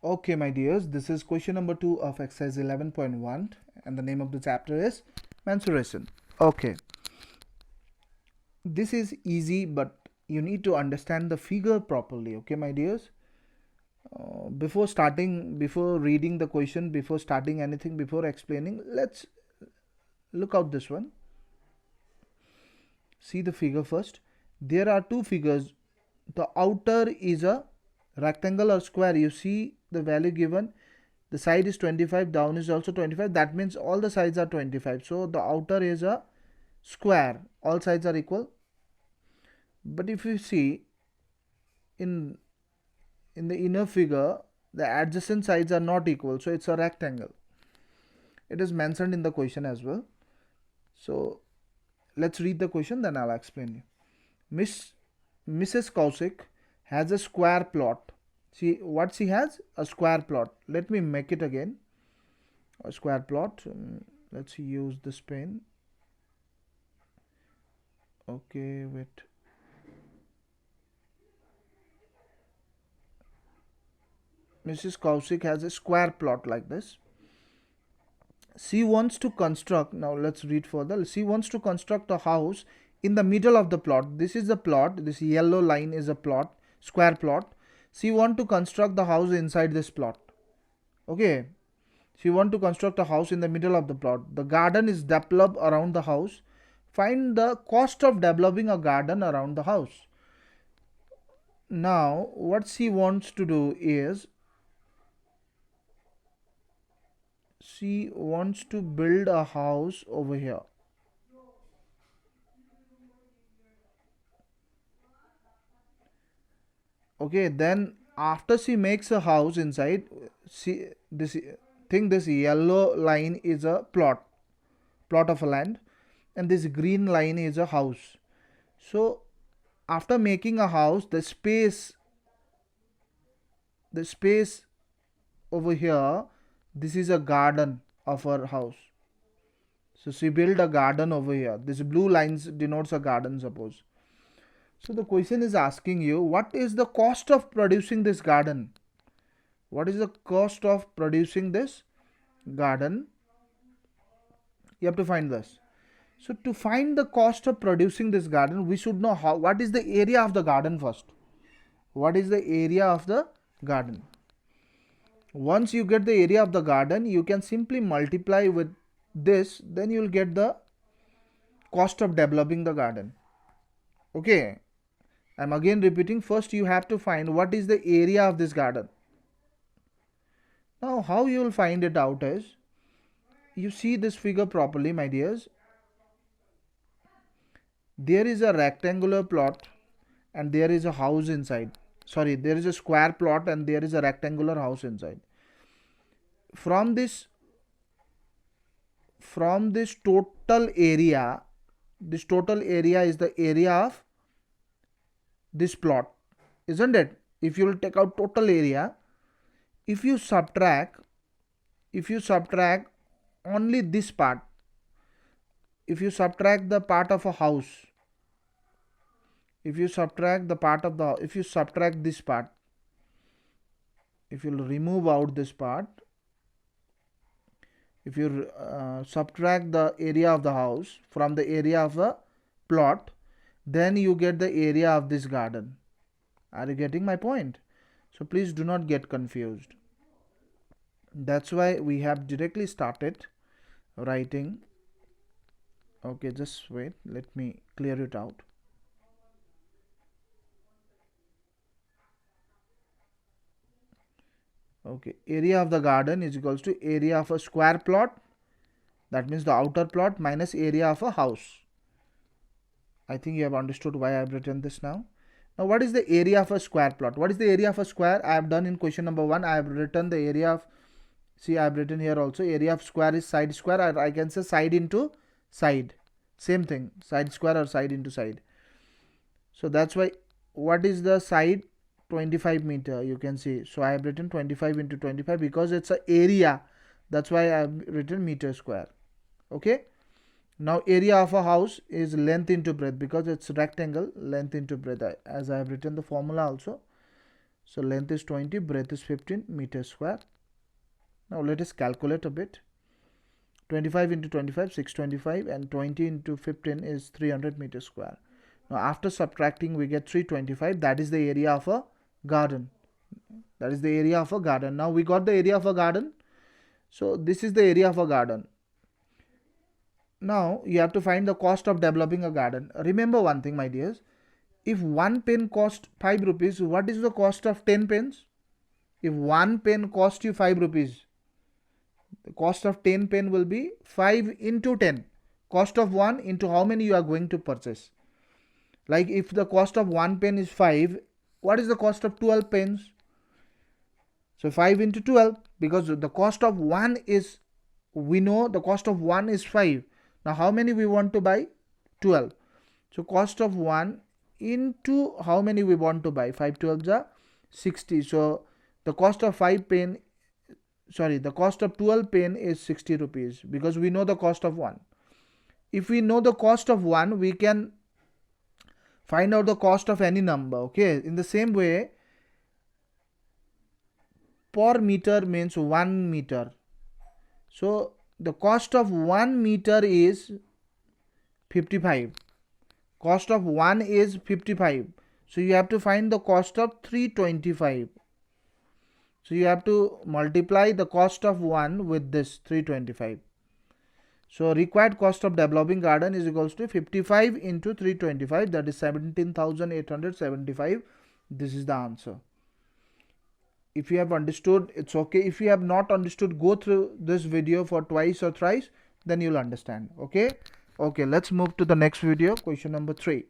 Okay, my dears, this is question number 2 of exercise 11.1 and the name of the chapter is mensuration. Okay, this is easy, but you need to understand the figure properly. Okay, my dears, before reading the question, before starting anything, before explaining, let's look out this one. See the figure first. There are two figures. The outer is a rectangle or square. You see the value given. The side is 25, down is also 25. That means all the sides are 25. So the outer is a square. All sides are equal. But if you see in the inner figure, the adjacent sides are not equal. So it's a rectangle. It is mentioned in the question as well. So let's read the question, then I'll explain you. Mrs. Kaushik has a square plot. See what she has? A square plot. Let me make it again. A square plot. Let's use this pen. Okay, wait. Mrs. Kaushik has a square plot like this. She wants to construct, now let's read further. She wants to construct a house in the middle of the plot. This is the plot. This yellow line is a plot, square plot. She wants to construct the house inside this plot. Okay. She wants to construct a house in the middle of the plot. The garden is developed around the house. Find the cost of developing a garden around the house. Now, what she wants to do is she wants to build a house over here. Okay, then after she makes a house inside, she this this yellow line is a plot of a land, and this green line is a house. So after making a house, the space over here, this is a garden of her house. So she built a garden over here. This blue lines denotes a garden, suppose. So the question is asking you, what is the cost of producing this garden? What is the cost of producing this garden? You have to find this. So to find the cost of producing this garden, we should know what is the area of the garden first. What is the area of the garden? Once you get the area of the garden, you can simply multiply with this, then you will get the cost of developing the garden. Okay, I'm again repeating. First you have to find what is the area of this garden. Now how you will find it out is, you see this figure properly, my dears. There is a rectangular plot and there is a house inside. Sorry, there is a square plot and there is a rectangular house inside. From this total area, this total area is the area of this plot, isn't it? If you will take out total area, if you subtract only this part, if you subtract the part of a house, if you subtract this part, if you remove out this part, if you subtract the area of the house from the area of a plot, then you get the area of this garden. Are you getting my point? So please do not get confused. That's why we have directly started writing. Okay, just wait, let me clear it out. Okay, area of the garden is equals to area of a square plot, that means the outer plot, minus area of a house. I think you have understood why I have written this now. Now what is the area of a square plot? What is the area of a square? I have done in question number 1. I have written the area of, see I have written here also, area of square is side square, or I can say side into side. Same thing, side square or side into side. So that's why, what is the side? 25 meter, you can see. So I have written 25 into 25 because it's a area. That's why I have written meter square. Okay. Now area of a house is length into breadth, because it's rectangle, length into breadth, as I have written the formula also. So length is 20, breadth is 15 meters square. Now let us calculate a bit. 25 into 25, 625, and 20 into 15 is 300 meters square. Now after subtracting we get 325. That is the area of a garden. That is the area of a garden. Now we got the area of a garden. So this is the area of a garden. Now you have to find the cost of developing a garden. Remember one thing, my dears. If 1 pen cost 5 rupees, what is the cost of 10 pens? If 1 pen cost you 5 rupees, the cost of 10 pen will be 5 into 10. Cost of 1 into how many you are going to purchase. Like if the cost of 1 pen is 5, what is the cost of 12 pens? So 5 into 12, because the cost of 1 is, we know the cost of 1 is 5. Now how many we want to buy? 12. So cost of 1 into how many we want to buy? 5 12s are 60. So the cost of 5 pen, sorry, the cost of 12 pen is 60 rupees, because we know the cost of 1. If we know the cost of 1, we can find out the cost of any number. Okay, in the same way, per meter means 1 meter. So the cost of 1 meter is 55. Cost of 1 is 55. So you have to find the cost of 325. So you have to multiply the cost of 1 with this 325. So required cost of developing garden is equals to 55 into 325, that is 17,875. This is the answer. If you have understood, it's okay. If you have not understood, go through this video for twice or thrice, then you'll understand. Okay, let's move to the next video, question number 3.